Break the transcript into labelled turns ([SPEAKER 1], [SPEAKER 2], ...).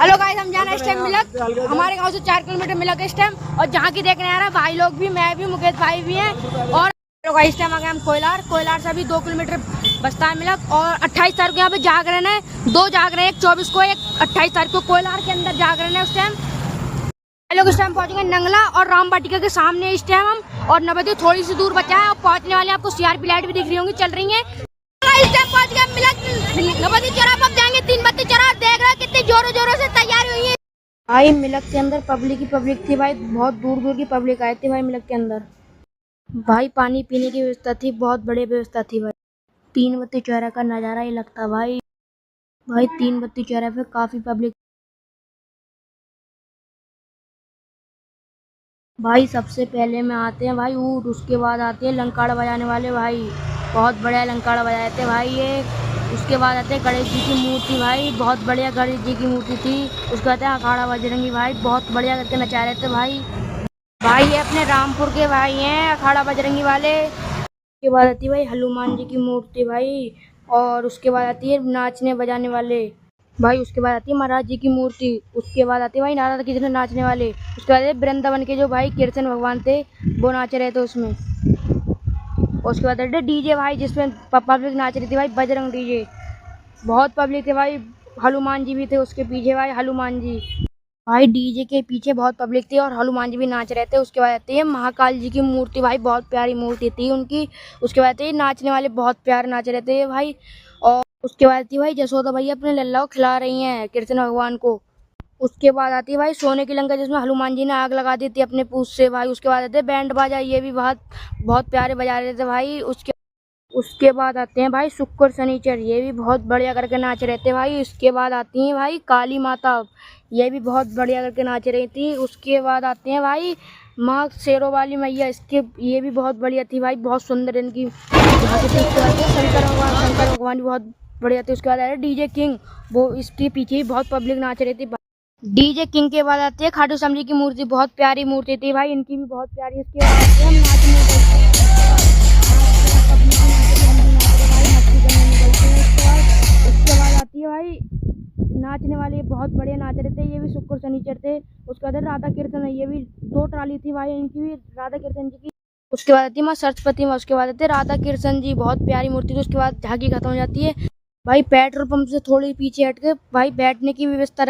[SPEAKER 1] Hello guys, हम जाना इस टाइम मिलक। हमारे गांव से 4 किलोमीटर मिलक इस टाइम। और जहाँ की देखने आ रहा है भाई लोग भी, मैं भी, मुकेश भाई भी हैं। और इस टाइम आ गए हम कोयलार से अभी 2 किलोमीटर बसता है मिलक। और 28 तारीख को यहाँ पे जागरण है, 2 जागरण है, एक 24 को, एक 28 तारीख को कोयलार के अंदर जागरण है उस टाइम। लोग इस टाइम पहुंचेंगे नंगला और राम वाटिका के सामने इस टाइम हम। और नवद्वीप थोड़ी सी दूर बचा है और पहुंचने वाले आपको सीआरपी लाइट भी दिख रही होंगी, चल रही है। इस टाइम पहुंच गए मिलक नवद्वीप चौराहे पर, जाएंगे 3 बत्ती चौराहा। देख रहे हो कितनी जोरों जोरों से तैयारी हुई है भाई। मिलक के अंदर पब्लिक ही पब्लिक थी भाई, बहुत दूर दूर की पब्लिक आई थी भाई मिलक के अंदर। भाई पानी पीने की व्यवस्था थी, बहुत बड़ी व्यवस्था थी भाई। 3 बत्ती चौराहे का नज़ारा ही लगता भाई। 3 बत्ती चौराहे पे काफी पब्लिक भाई। सबसे पहले में आते हैं भाई ऊँट, उसके बाद आते हैं लंकाड़ा बजाने वाले भाई, बहुत बढ़िया लंकाड़ा बजाए थे भाई ये। उसके बाद आते हैं गणेश जी की मूर्ति भाई, बहुत बढ़िया गणेश जी की मूर्ति थी। उसके बाद अखाड़ा बजरंगी भाई, बहुत बढ़िया करके नचा रहे थे भाई। ये अपने रामपुर के भाई हैं अखाड़ा बजरंगी वाले। उसके बाद आती है भाई हनुमान जी की मूर्ति भाई। और उसके बाद आती है नाचने बजाने वाले भाई। उसके बाद आती है महाराज जी की मूर्ति। उसके बाद आती है भाई नारद कृष्ण नाचने वाले। उसके बाद वृंदावन के जो भाई कृष्ण भगवान थे वो नाच रहे थे उसमें। उसके बाद डीजे भाई, जिसमें पब्लिक नाच रही थी भाई, बजरंग डीजे, बहुत पब्लिक थे भाई। हनुमान जी भी थे उसके पीछे भाई, हनुमान जी भाई डीजे के पीछे बहुत पब्लिक थी और हनुमान जी भी नाच रहे थे। उसके बाद आती है महाकाल जी की मूर्ति भाई, बहुत प्यारी मूर्ति थी उनकी। उसके बाद आती है नाचने वाले, बहुत प्यार नाच रहे थे भाई। और उसके बाद आती है भाई जसोदा भैया अपने लल्ला को खिला रही हैं कृष्ण भगवान को। उसके बाद आती है भाई सोने की लंका, जिसमें हनुमान जी ने आग लगा दी थी अपने पूंछ से भाई। उसके बाद आते हैं बैंड बाजा, ये भी बहुत बहुत प्यारे बजा रहे थे भाई। उसके बाद आते हैं भाई शुक्र शनिचर, ये भी बहुत बढ़िया करके नाच रहे थे भाई। उसके बाद आती हैं भाई काली माता, ये भी बहुत बढ़िया करके नाच रही थी। उसके बाद आते हैं भाई माँ शेरों वाली मैया, इसके ये भी बहुत बढ़िया थी भाई, बहुत सुंदर इनकी झांकी थी। उसके बाद शंकर भगवान भी बहुत बढ़िया थे। उसके बाद आया डीजे किंग, वो इसके पीछे ही बहुत पब्लिक नाच रही थी। डीजे किंग के बाद आती है खाटू श्याम जी की मूर्ति, बहुत प्यारी मूर्ति थी भाई, इनकी भी बहुत प्यारी। उसके बाद आते हैं नाचने भाई, नाचने वाले बहुत बढ़िया नाच रहे थे, ये भी शुक्र शनिचर थे। उसके बाद राधा कीर्तन, ये भी 2 ट्राली थी भाई इनकी भी, राधा कीर्तन जी की। उसके बाद आती है माँ सरस्वती माँ। उसके बाद आते राधा कृष्ण जी, बहुत प्यारी मूर्ति थी। उसके बाद झांकी खत्म हो जाती है भाई। पेट्रोल पंप से थोड़ी पीछे हट के भाई बैठने की व्यवस्था